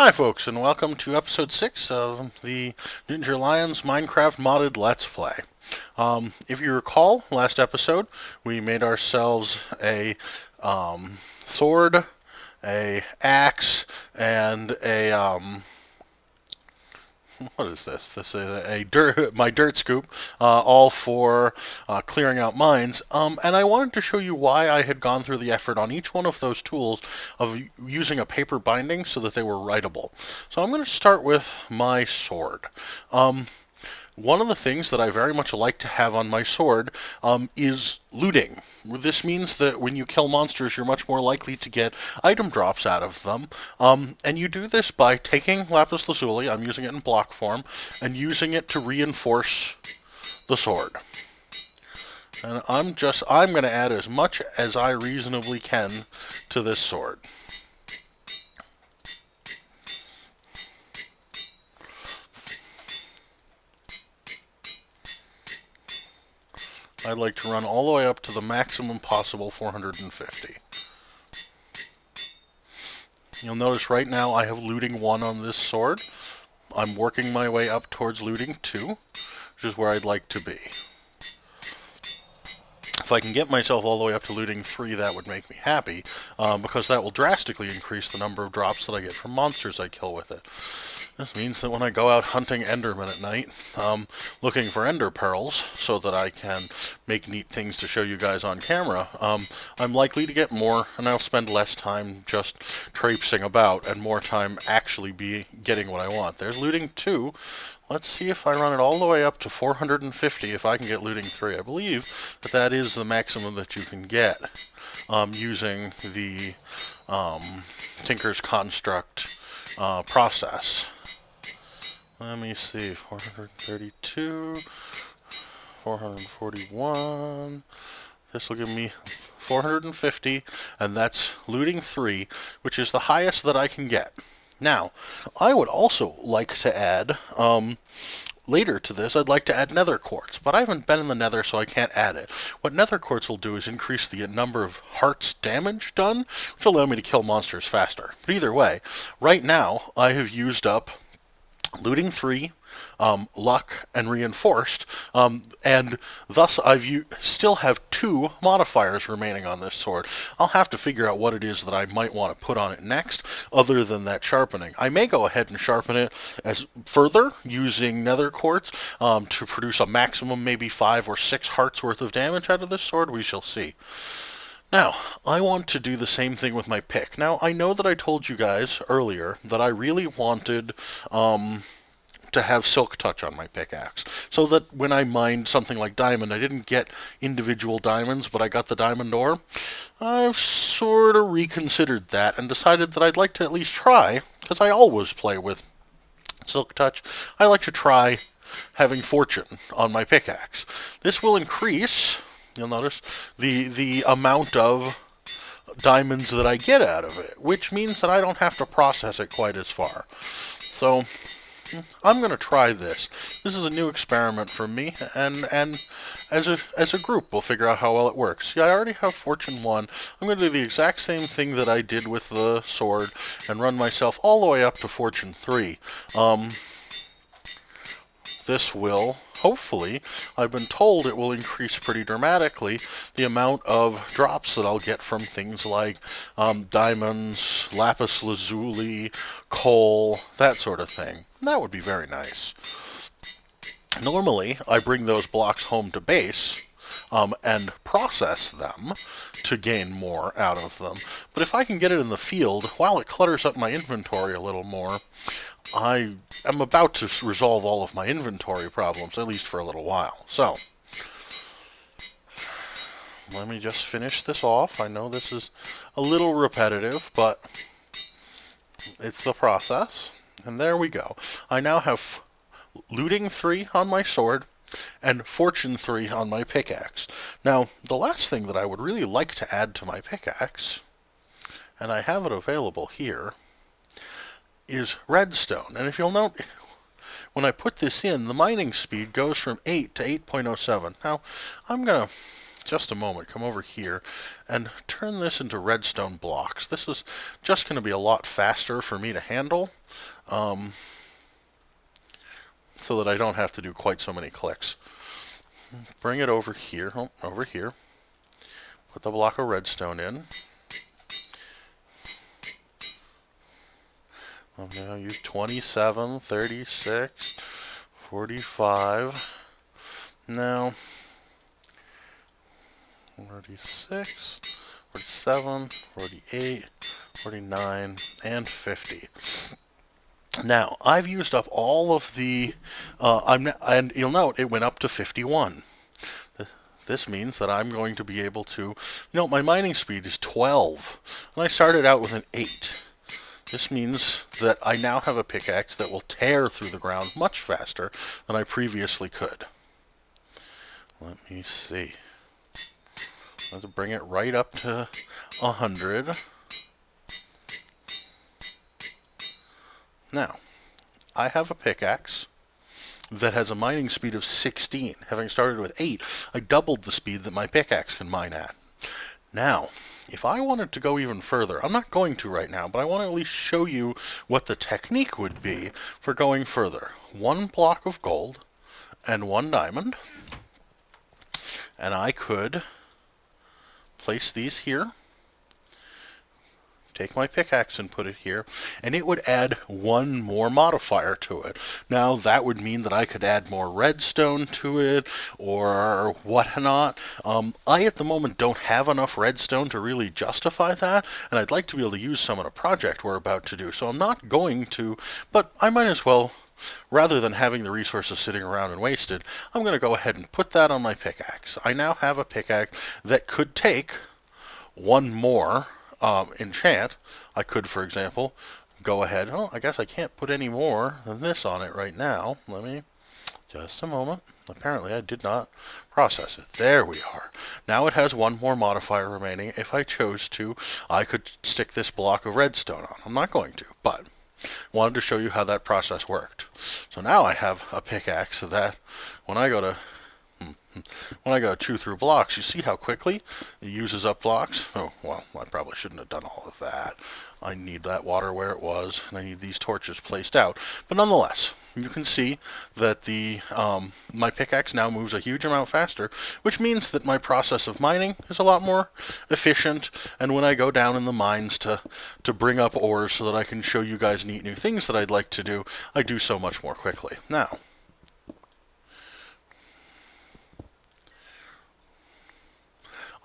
Hi folks, and welcome to episode 6 of the GingerLion's Minecraft modded Let's Play. If you recall, last episode we made ourselves a sword, a axe, and a what is this? This is my dirt scoop, all for clearing out mines. And I wanted to show you why I had gone through the effort on each one of those tools of using a paper binding so that they were writable. So I'm going to start with my sword. One of the things that I very much like to have on my sword is looting. This means that when you kill monsters, you're much more likely to get item drops out of them. And you do this by taking lapis lazuli, I'm using it in block form, and using it to reinforce the sword. And I'm going to add as much as I reasonably can to this sword. I'd like to run all the way up to the maximum possible 450. You'll notice right now I have looting 1 on this sword. I'm working my way up towards looting 2, which is where I'd like to be. If I can get myself all the way up to looting 3, that would make me happy, because that will drastically increase the number of drops that I get from monsters I kill with it. This means that when I go out hunting Endermen at night, looking for Ender Pearls, so that I can make neat things to show you guys on camera, I'm likely to get more, and I'll spend less time just traipsing about, and more time actually be getting what I want. There's looting 2. Let's see if I run it all the way up to 450 if I can get looting 3. I believe that that is the maximum that you can get using the Tinker's Construct process. Let me see, 432, 441, this will give me 450, and that's looting 3, which is the highest that I can get. Now, I would also like to add, later to this, I'd like to add nether quartz, but I haven't been in the nether, so I can't add it. What nether quartz will do is increase the number of hearts damage done, which will allow me to kill monsters faster. But either way, right now, I have used up looting 3, luck, and reinforced, and thus still have 2 modifiers remaining on this sword. I'll have to figure out what it is that I might want to put on it next, other than that sharpening. I may go ahead and sharpen it as further using nether quartz to produce a maximum maybe 5 or 6 hearts worth of damage out of this sword. We shall see. Now, I want to do the same thing with my pick. Now, I know that I told you guys earlier that I really wanted to have silk touch on my pickaxe, so that when I mined something like diamond, I didn't get individual diamonds, but I got the diamond ore. I've sort of reconsidered that and decided that I'd like to at least try, because I always play with silk touch, I like to try having fortune on my pickaxe. This will increase, you'll notice, the amount of diamonds that I get out of it, which means that I don't have to process it quite as far. So I'm going to try this. This is a new experiment for me, and as a group we'll figure out how well it works. See, I already have Fortune 1. I'm going to do the exact same thing that I did with the sword and run myself all the way up to Fortune 3. This will, hopefully, I've been told it will increase pretty dramatically the amount of drops that I'll get from things like diamonds, lapis lazuli, coal, that sort of thing. That would be very nice. Normally, I bring those blocks home to base and process them to gain more out of them. But if I can get it in the field, while it clutters up my inventory a little more, I am about to resolve all of my inventory problems, at least for a little while. So, let me just finish this off. I know this is a little repetitive, but it's the process. And there we go. I now have looting 3 on my sword and fortune 3 on my pickaxe. Now, the last thing that I would really like to add to my pickaxe, and I have it available here, is redstone. And if you'll note, when I put this in, the mining speed goes from 8 to 8.07. Now, I'm going to just a moment, come over here and turn this into redstone blocks. This is just going to be a lot faster for me to handle, so that I don't have to do quite so many clicks. Bring it over here, over here. Put the block of redstone in. I'm going to use 27, 36, 45. Now, 46, 47, 48, 49, and 50. Now, I've used up all of the, and you'll note it went up to 51. This means that I'm going to be able to, my mining speed is 12, and I started out with an 8. This means that I now have a pickaxe that will tear through the ground much faster than I previously could. Let me see. Let's bring it right up to 100. Now, I have a pickaxe that has a mining speed of 16. Having started with 8, I doubled the speed that my pickaxe can mine at. Now, if I wanted to go even further, I'm not going to right now, but I want to at least show you what the technique would be for going further. 1 block of gold and 1 diamond, and I could place these here, take my pickaxe and put it here, and it would add 1 more modifier to it. Now, that would mean that I could add more redstone to it, or whatnot. I, at the moment, don't have enough redstone to really justify that, and I'd like to be able to use some in a project we're about to do, so I'm not going to, but I might as well, rather than having the resources sitting around and wasted, I'm going to go ahead and put that on my pickaxe. I now have a pickaxe that could take 1 more enchant. I could, for example, go ahead. Oh, I guess I can't put any more than this on it right now. Let me, just a moment. Apparently I did not process it. There we are. Now it has 1 more modifier remaining. If I chose to, I could stick this block of redstone on. I'm not going to, but wanted to show you how that process worked. So now I have a pickaxe that when I go to chew through blocks, you see how quickly it uses up blocks? Oh, well, I probably shouldn't have done all of that. I need that water where it was, and I need these torches placed out. But nonetheless, you can see that my pickaxe now moves a huge amount faster, which means that my process of mining is a lot more efficient, and when I go down in the mines to bring up ores so that I can show you guys neat new things that I'd like to do, I do so much more quickly. Now,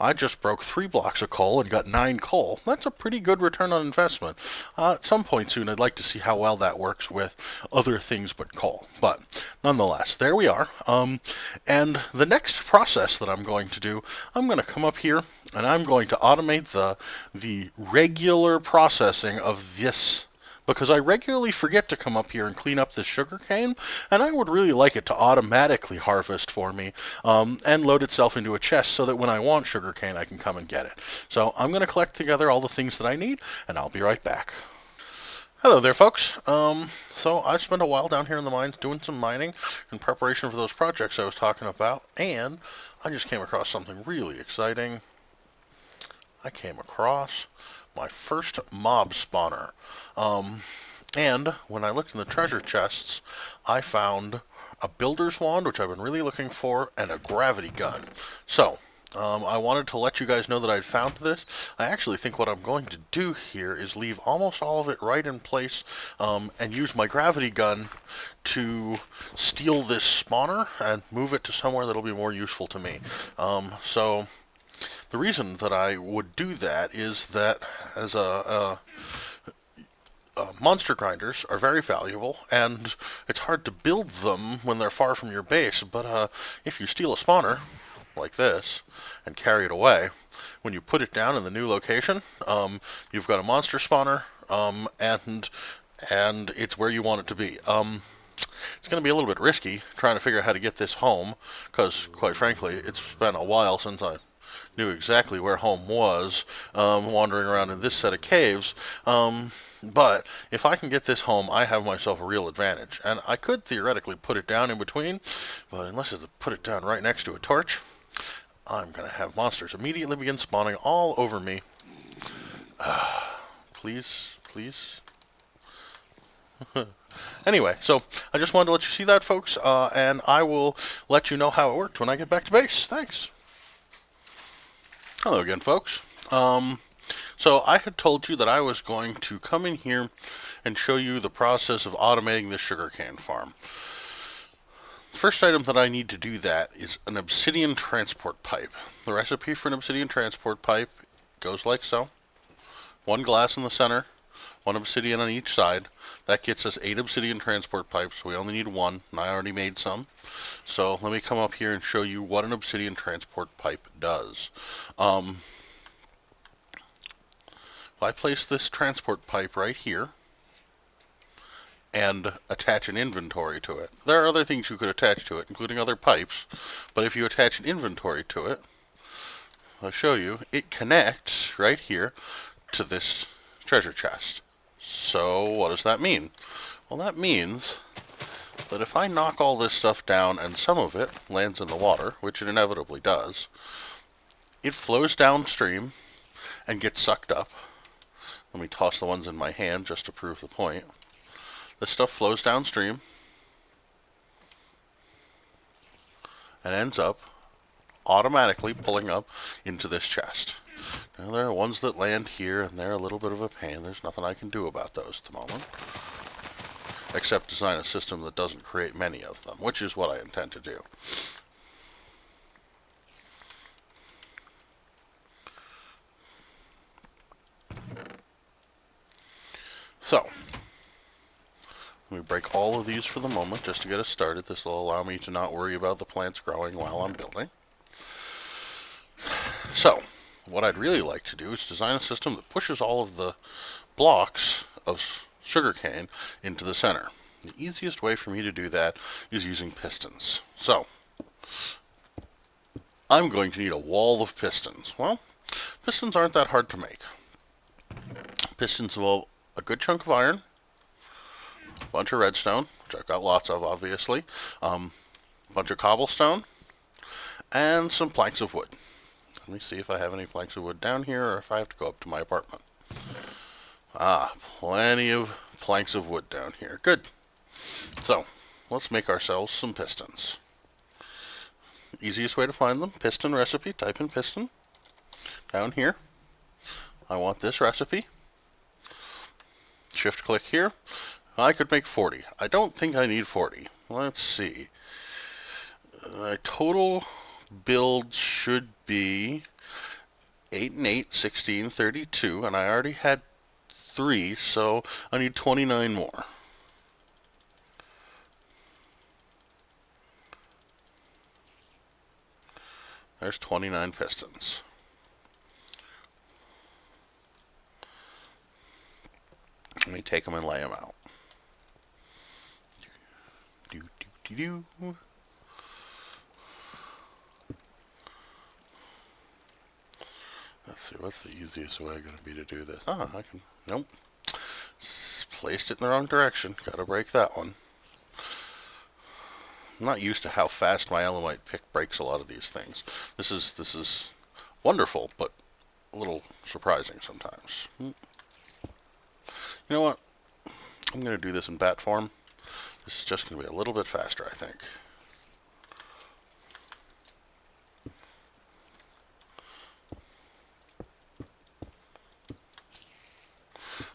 I just broke 3 blocks of coal and got 9 coal. That's a pretty good return on investment. At some point soon, I'd like to see how well that works with other things but coal. But nonetheless, there we are. And the next process that I'm going to do, I'm going to come up here and I'm going to automate the regular processing of this, because I regularly forget to come up here and clean up this sugarcane, and I would really like it to automatically harvest for me and load itself into a chest so that when I want sugarcane, I can come and get it. So I'm going to collect together all the things that I need, and I'll be right back. Hello there, folks. So I spent a while down here in the mines doing some mining in preparation for those projects I was talking about, and I just came across something really exciting. I came across my first mob spawner. And when I looked in the treasure chests, I found a builder's wand, which I've been really looking for, and a gravity gun. So, I wanted to let you guys know that I'd found this. I actually think what I'm going to do here is leave almost all of it right in place, and use my gravity gun to steal this spawner and move it to somewhere that'll be more useful to me. So the reason that I would do that is that as monster grinders are very valuable, and it's hard to build them when they're far from your base, but if you steal a spawner like this and carry it away, when you put it down in the new location, you've got a monster spawner, and it's where you want it to be. It's going to be a little bit risky trying to figure out how to get this home, because quite frankly, it's been a while since I knew exactly where home was, wandering around in this set of caves. But if I can get this home, I have myself a real advantage. And I could theoretically put it down in between, but unless I put it down right next to a torch, I'm going to have monsters immediately begin spawning all over me. Please, please. Anyway, so I just wanted to let you see that, folks, and I will let you know how it worked when I get back to base. Thanks. Hello again, folks. So I had told you that I was going to come in here and show you the process of automating this sugarcane farm. The first item that I need to do that is an obsidian transport pipe. The recipe for an obsidian transport pipe goes like so. 1 glass in the center, 1 obsidian on each side. That gets us 8 obsidian transport pipes. We only need 1, and I already made some. So let me come up here and show you what an obsidian transport pipe does. If I place this transport pipe right here and attach an inventory to it. There are other things you could attach to it, including other pipes, but if you attach an inventory to it, I'll show you, it connects right here to this treasure chest. So what does that mean? Well, that means that if I knock all this stuff down and some of it lands in the water, which it inevitably does, it flows downstream and gets sucked up. Let me toss the ones in my hand just to prove the point. This stuff flows downstream and ends up automatically pulling up into this chest. Now there are ones that land here and they're a little bit of a pain. There's nothing I can do about those at the moment, except design a system that doesn't create many of them, which is what I intend to do. So, let me break all of these for the moment just to get us started. This will allow me to not worry about the plants growing while I'm building. So, what I'd really like to do is design a system that pushes all of the blocks of sugarcane into the center. The easiest way for me to do that is using pistons. So, I'm going to need a wall of pistons. Well, pistons aren't that hard to make. Pistons involve a good chunk of iron, a bunch of redstone, which I've got lots of, obviously, a bunch of cobblestone, and some planks of wood. Let me see if I have any planks of wood down here, or if I have to go up to my apartment. Plenty of planks of wood down here. Good. So, let's make ourselves some pistons. Easiest way to find them, piston recipe, type in piston. Down here, I want this recipe. Shift click here. I could make 40. I don't think I need 40. Let's see. My total build should be 8 and 8, 16, 32, and I already had 3, so I need 29 more. There's 29 pistons. Let me take them and lay them out. Let's see, what's the easiest way going to be to do this? I can, nope. Placed it in the wrong direction. Gotta break that one. I'm not used to how fast my Elamite pick breaks a lot of these things. This is wonderful, but a little surprising sometimes. You know what? I'm going to do this in bat form. This is just going to be a little bit faster, I think.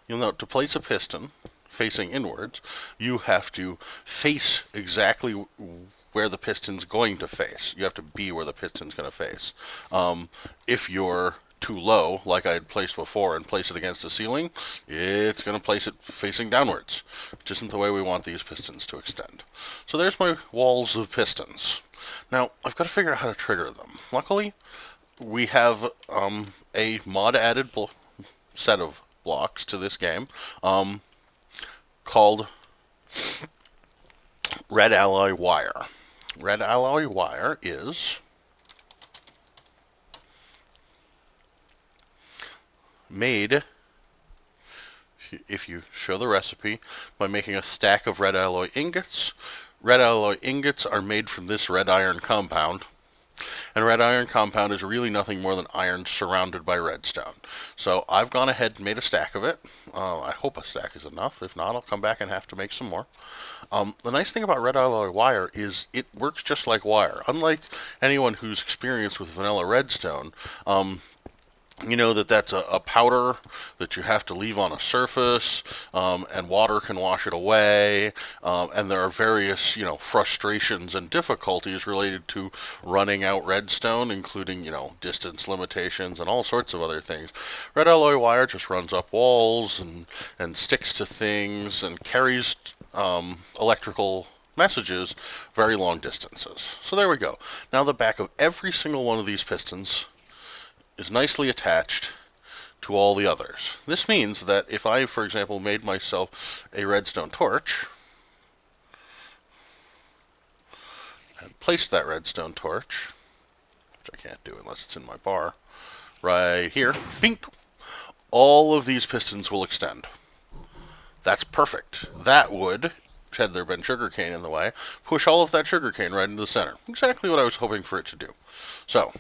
You'll note to place a piston facing inwards, you have to face exactly where the piston's going to face. You have to be where the piston's going to face. If you're too low, like I had placed before, and place it against the ceiling, it's going to place it facing downwards, which isn't the way we want these pistons to extend. So there's my walls of pistons. Now, I've got to figure out how to trigger them. Luckily, we have a mod-added set of blocks to this game called Red Alloy Wire. Red Alloy Wire is made, if you show the recipe, by making a stack of red alloy ingots. Red alloy ingots are made from this red iron compound, And red iron compound is really nothing more than iron surrounded by redstone. So I've gone ahead and made a stack of it. I hope a stack is enough. If not, I'll come back and have to make some more. The nice thing about red alloy wire is it works just like wire. Unlike anyone who's experienced with vanilla redstone, you know that that's a powder that you have to leave on a surface, and water can wash it away, and there are various, frustrations and difficulties related to running out redstone, including, distance limitations and all sorts of other things. Red alloy wire just runs up walls and sticks to things and carries electrical messages very long distances. So there we go. Now the back of every single one of these pistons is nicely attached to all the others. This means that if I, for example, made myself a redstone torch and placed that redstone torch, which I can't do unless it's in my bar, right here, bink, all of these pistons will extend. That's perfect. That would, had there been sugarcane in the way, push all of that sugarcane right into the center. Exactly what I was hoping for it to do. So,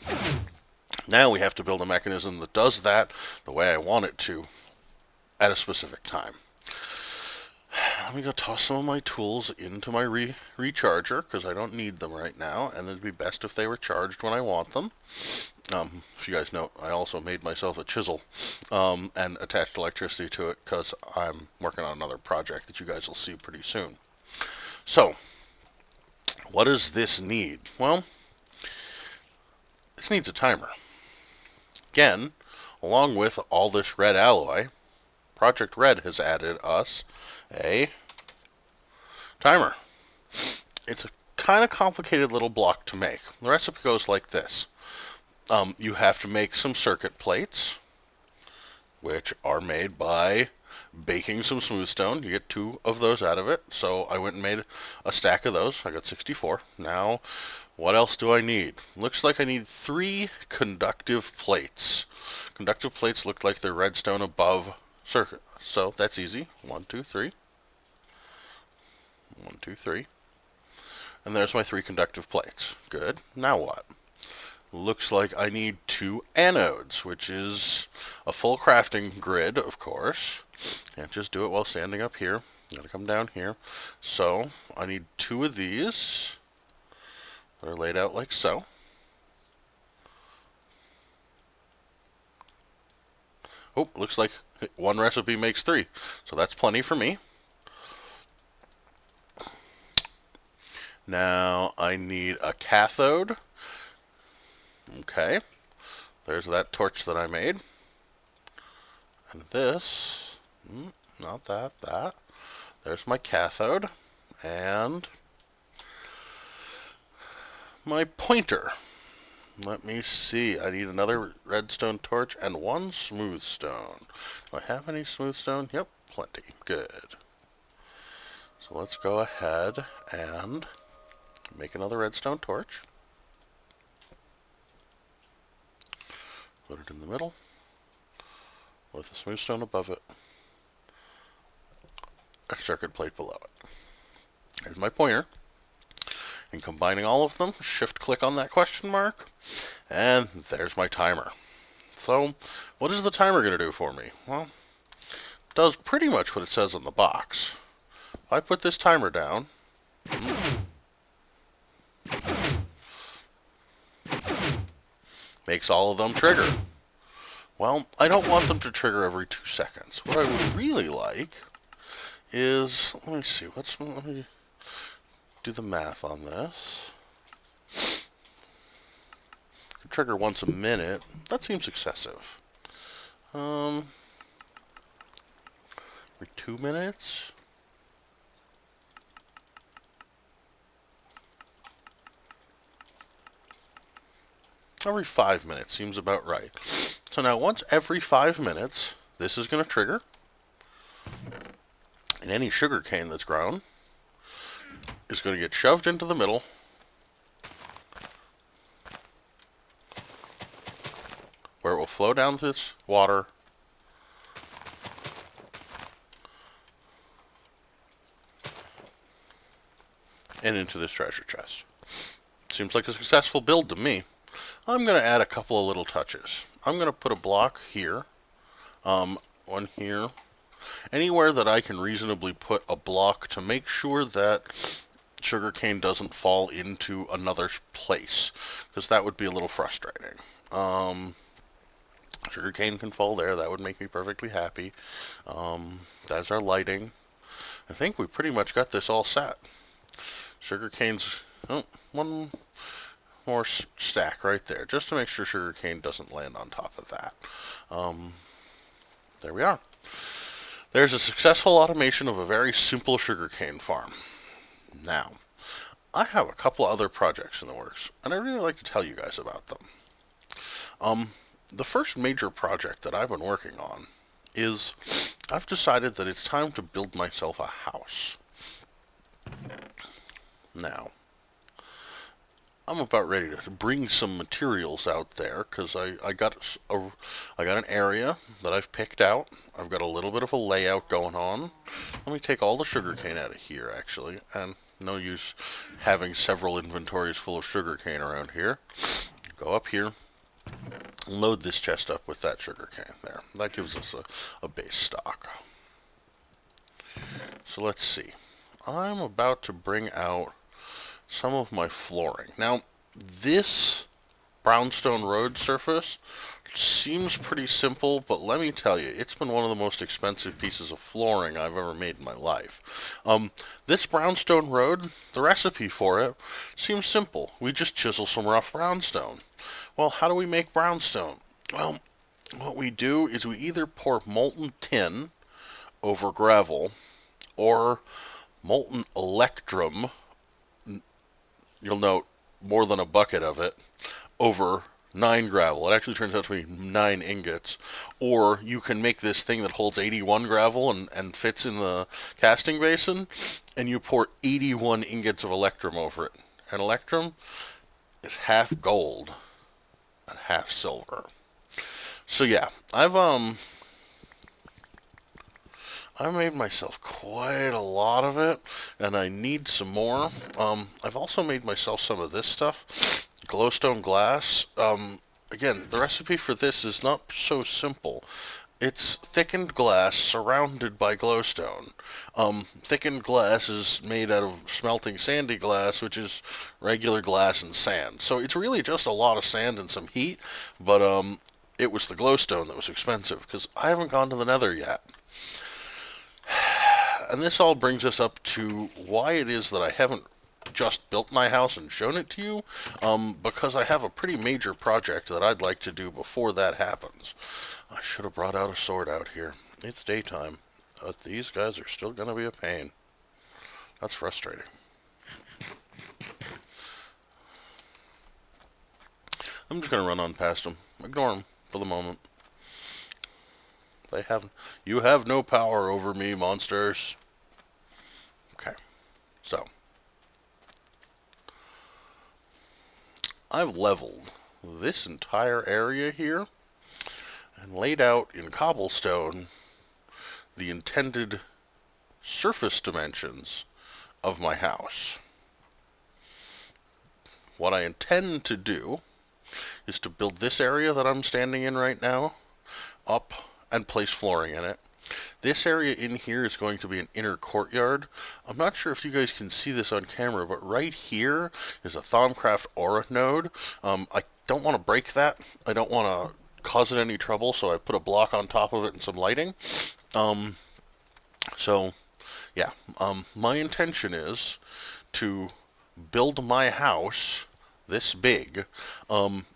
now we have to build a mechanism that does that the way I want it to at a specific time. Let me go toss some of my tools into my recharger because I don't need them right now, and it'd be best if they were charged when I want them. If you guys know, I also made myself a chisel and attached electricity to it because I'm working on another project that you guys will see pretty soon. So, what does this need? Well, this needs a timer. Again, along with all this red alloy, Project Red has added us a timer. It's a kind of complicated little block to make. The recipe goes like this. You have to make some circuit plates, which are made by baking some smooth stone. You get 2 of those out of it. So I went and made a stack of those. I got 64. Now, what else do I need? Looks like I need 3 conductive plates. Conductive plates look like they're redstone above circuit. So that's easy. 1, 2, 3. 1, 2, 3. And there's my 3 conductive plates. Good. Now what? Looks like I need 2 anodes, which is a full crafting grid, of course. Can't just do it while standing up here. Gotta come down here. So I need 2 of these. They're laid out like so. Oh, looks like 1 recipe makes 3. So that's plenty for me. Now I need a cathode. Okay. There's that torch that I made. And this, not that. There's my cathode. And my pointer. Let me see. I need another redstone torch and 1 smooth stone. Do I have any smooth stone? Yep, plenty. Good. So let's go ahead and make another redstone torch. Put it in the middle with a smooth stone above it. A circuit plate below it. There's my pointer. And combining all of them, shift click on that question mark, and there's my timer. So, what is the timer going to do for me? Well, it does pretty much what it says on the box. If I put this timer down, makes all of them trigger. Well, I don't want them to trigger every 2 seconds. What I would really like is, let me see, let me do the math on this. Trigger once a minute. That seems excessive. Every 2 minutes? Every 5 minutes seems about right. So now once every 5 minutes, this is going to trigger. And any sugar cane that's grown is going to get shoved into the middle. Where it will flow down this water and into this treasure chest. Seems like a successful build to me. I'm going to add a couple of little touches. I'm going to put a block here, one here, anywhere that I can reasonably put a block to make sure that sugarcane doesn't fall into another place, because that would be a little frustrating. Sugarcane can fall there. That would make me perfectly happy. That's our lighting. I think we pretty much got this all set. Sugarcane's... Oh, one more stack right there, just to make sure sugarcane doesn't land on top of that. There we are. There's a successful automation of a very simple sugarcane farm. Now, I have a couple other projects in the works, and I'd really like to tell you guys about them. The first major project that I've been working on is I've decided that it's time to build myself a house. Now, I'm about ready to bring some materials out there because I got an area that I've picked out. I've got a little bit of a layout going on. Let me take all the sugarcane out of here, actually, and no use having several inventories full of sugarcane around here. Go up here. Load this chest up with that sugarcane there. That gives us a base stock. So let's see. I'm about to bring out some of my flooring. Now, this brownstone road surface seems pretty simple, but let me tell you, it's been one of the most expensive pieces of flooring I've ever made in my life. This brownstone road, the recipe for it, seems simple. We just chisel some rough brownstone. Well, how do we make brownstone? Well, what we do is we either pour molten tin over gravel or molten electrum, you'll note more than a bucket of it, over 9 gravel. It actually turns out to be 9 ingots. Or you can make this thing that holds 81 gravel and fits in the casting basin, and you pour 81 ingots of electrum over it. And electrum is half gold and half silver. So yeah, I made myself quite a lot of it, and I need some more. I've also made myself some of this stuff, glowstone glass. Again, the recipe for this is not so simple. It's thickened glass surrounded by glowstone. Thickened glass is made out of smelting sandy glass, which is regular glass and sand. So it's really just a lot of sand and some heat, but it was the glowstone that was expensive, because I haven't gone to the Nether yet. And this all brings us up to why it is that I haven't just built my house and shown it to you, because I have a pretty major project that I'd like to do before that happens. I should have brought out a sword out here. It's daytime, but these guys are still going to be a pain. That's frustrating. I'm just going to run on past them. Ignore them for the moment. You have no power over me, monsters. Okay, so I've leveled this entire area here and laid out in cobblestone the intended surface dimensions of my house. What I intend to do is to build this area that I'm standing in right now up and place flooring in it. This area in here is going to be an inner courtyard. I'm not sure if you guys can see this on camera, but right here is a Thaumcraft aura node. I don't want to break that. I don't want to cause it any trouble, so I put a block on top of it and some lighting. So, yeah, my intention is to build my house this big,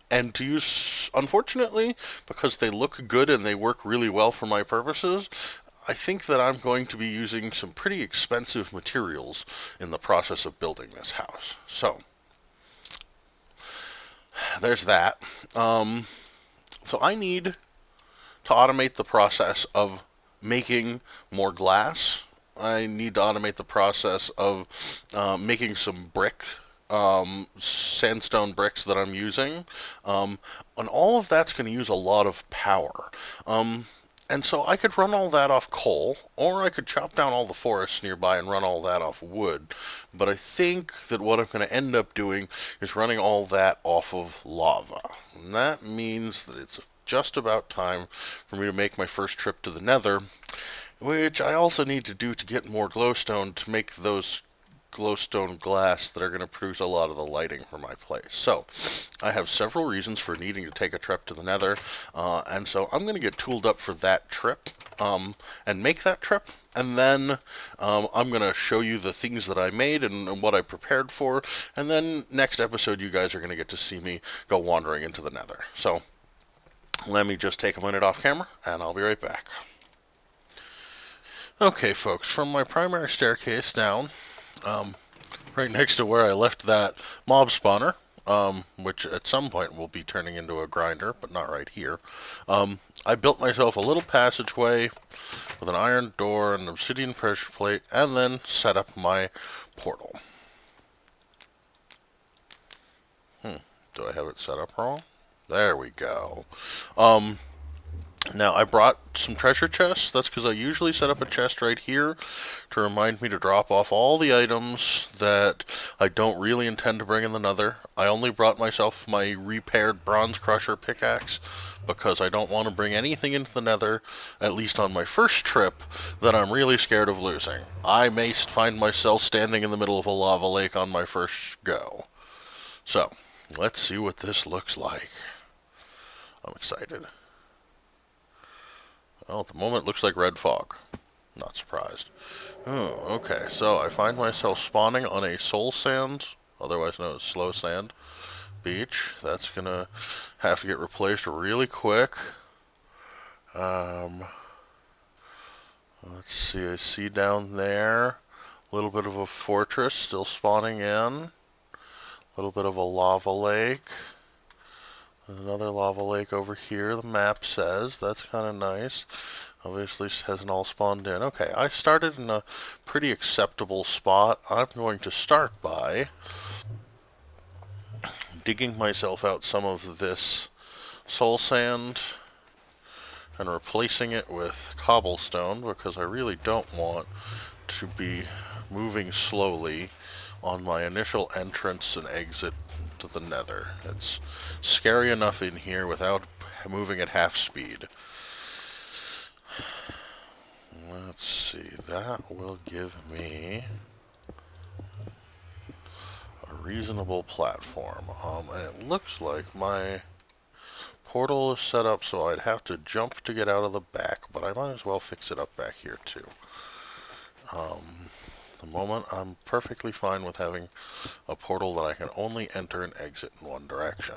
and to use, unfortunately, because they look good and they work really well for my purposes, I think that I'm going to be using some pretty expensive materials in the process of building this house. So, there's that. So I need to automate the process of making more glass. I need to automate the process of making some brick, sandstone bricks that I'm using. And all of that's going to use a lot of power. And so I could run all that off coal, or I could chop down all the forests nearby and run all that off wood. But I think that what I'm going to end up doing is running all that off of lava. And that means that it's just about time for me to make my first trip to the Nether, which I also need to do to get more glowstone to make those glowstone glass that are going to produce a lot of the lighting for my place. So, I have several reasons for needing to take a trip to the Nether, and so I'm going to get tooled up for that trip, and make that trip, and then I'm going to show you the things that I made and what I prepared for, and then next episode you guys are going to get to see me go wandering into the Nether. So, let me just take a minute off camera, and I'll be right back. Okay, folks, from my primary staircase down, right next to where I left that mob spawner, which at some point will be turning into a grinder, but not right here, I built myself a little passageway with an iron door and an obsidian pressure plate, and then set up my portal. Do I have it set up wrong? There we go. Now, I brought some treasure chests. That's because I usually set up a chest right here to remind me to drop off all the items that I don't really intend to bring in the Nether. I only brought myself my repaired bronze crusher pickaxe because I don't want to bring anything into the Nether, at least on my first trip, that I'm really scared of losing. I may find myself standing in the middle of a lava lake on my first go. So, let's see what this looks like. I'm excited. Well, at the moment, it looks like red fog. Not surprised. Oh, okay. So I find myself spawning on a soul sand, otherwise known as slow sand, beach. That's going to have to get replaced really quick. Let's see. I see down there a little bit of a fortress still spawning in. A little bit of a lava lake. There's another lava lake over here, the map says. That's kind of nice. Obviously hasn't all spawned in. Okay, I started in a pretty acceptable spot. I'm going to start by digging myself out some of this soul sand and replacing it with cobblestone, because I really don't want to be moving slowly on my initial entrance and exit to the Nether. It's scary enough in here without moving at half speed. Let's see, that will give me a reasonable platform. And it looks like my portal is set up so I'd have to jump to get out of the back, but I might as well fix it up back here too. At the moment, I'm perfectly fine with having a portal that I can only enter and exit in one direction.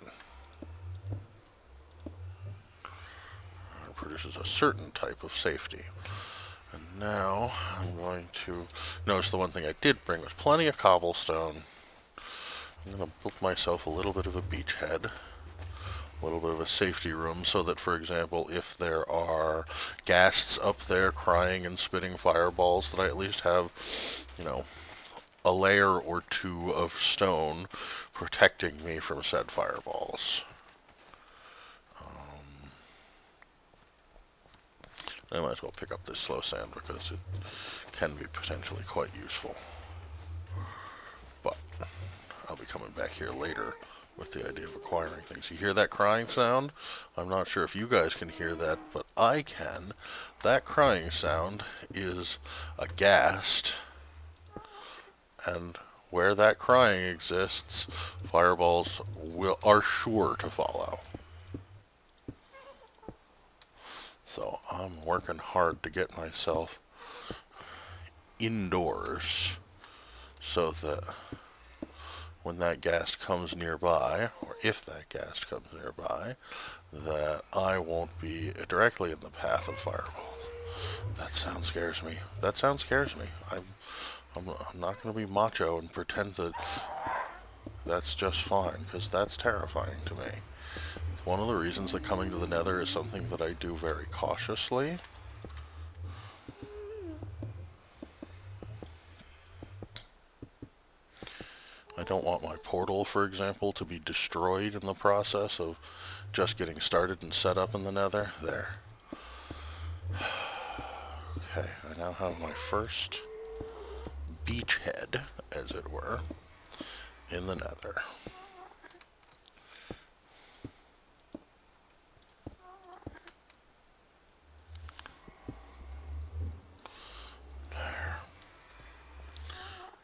It produces a certain type of safety. And now, I'm going to notice the one thing I did bring was plenty of cobblestone. I'm going to build myself a little bit of a beachhead, a little bit of a safety room, so that, for example, if there are ghasts up there crying and spitting fireballs, that I at least have, you know, a layer or two of stone protecting me from said fireballs. I might as well pick up this slow sand because it can be potentially quite useful. But I'll be coming back here later with the idea of acquiring things. You hear that crying sound? I'm not sure if you guys can hear that, but I can. That crying sound is a ghast, and where that crying exists, fireballs are sure to follow. So I'm working hard to get myself indoors so that when that ghast comes nearby, or if that ghast comes nearby, that I won't be directly in the path of fireballs. That sound scares me. That sound scares me. I'm not going to be macho and pretend that that's just fine, because that's terrifying to me. One of the reasons that coming to the Nether is something that I do very cautiously. I don't want my portal, for example, to be destroyed in the process of just getting started and set up in the Nether. There. now have my first beachhead, as it were, in the Nether. There.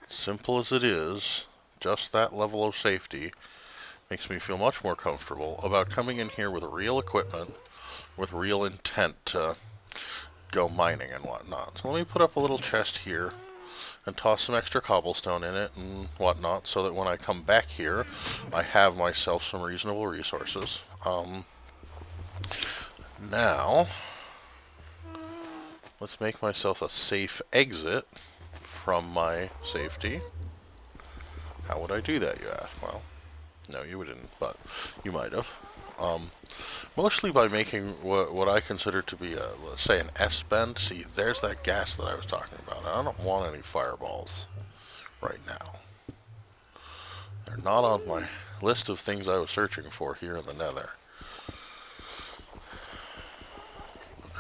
Simple as it is, just that level of safety makes me feel much more comfortable about coming in here with real equipment, with real intent to go mining and whatnot. So let me put up a little chest here and toss some extra cobblestone in it and whatnot, so that when I come back here, I have myself some reasonable resources. Now, let's make myself a safe exit from my safety. How would I do that, you ask? Well, no, you wouldn't, but you might have. Mostly by making what I consider to be, say, an S-bend. See, there's that gas that I was talking about. I don't want any fireballs right now. They're not on my list of things I was searching for here in the Nether.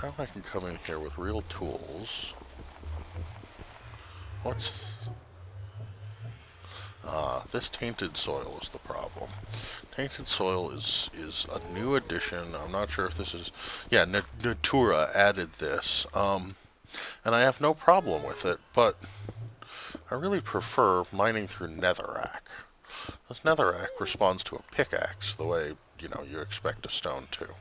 Now I can come in here with real tools. This tainted soil is the problem. Tainted soil is a new addition. I'm not sure if this is... Yeah, Natura added this. And I have no problem with it, but I really prefer mining through netherrack. This netherrack responds to a pickaxe the way, you know, you expect a stone to.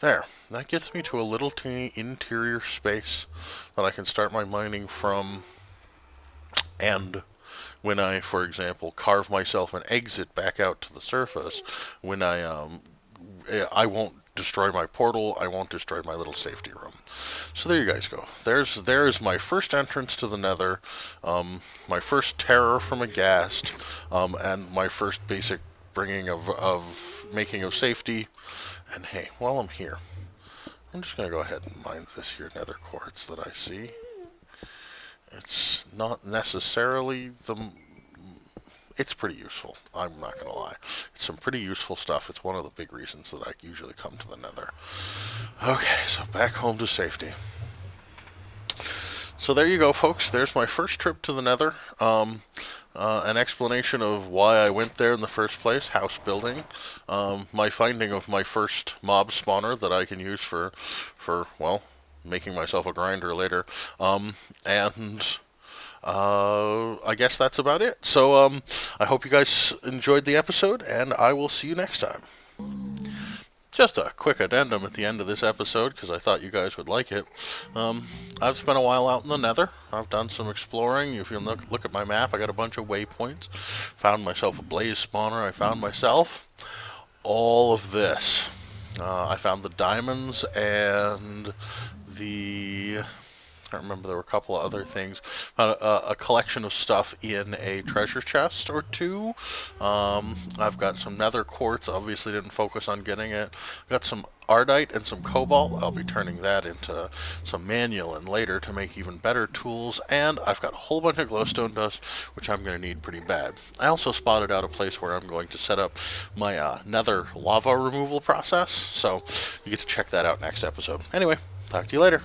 There. That gets me to a little teeny interior space that I can start my mining from, and when I, for example, carve myself an exit back out to the surface, when I won't destroy my portal, I won't destroy my little safety room. So there you guys go. There's my first entrance to the Nether, my first terror from a ghast, and my first basic bringing of making of safety. And hey, while I'm here, I'm just going to go ahead and mine this here nether quartz that I see. It's not necessarily it's pretty useful, I'm not going to lie. It's some pretty useful stuff. It's one of the big reasons that I usually come to the Nether. Okay, so back home to safety. So there you go, folks. There's my first trip to the Nether. An explanation of why I went there in the first place, house building. My finding of my first mob spawner that I can use for well, making myself a grinder later. And I guess that's about it. So I hope you guys enjoyed the episode, and I will see you next time. Just a quick addendum at the end of this episode, because I thought you guys would like it. I've spent a while out in the Nether. I've done some exploring. If you look at my map, I got a bunch of waypoints. Found myself a blaze spawner. I found myself all of this. I found the diamonds and the... I remember there were a couple of other things. A collection of stuff in a treasure chest or two. I've got some nether quartz. Obviously didn't focus on getting it. Got some ardite and some cobalt. I'll be turning that into some manual later to make even better tools. And I've got a whole bunch of glowstone dust, which I'm going to need pretty bad. I also spotted out a place where I'm going to set up my nether lava removal process. So you get to check that out next episode. Anyway, talk to you later.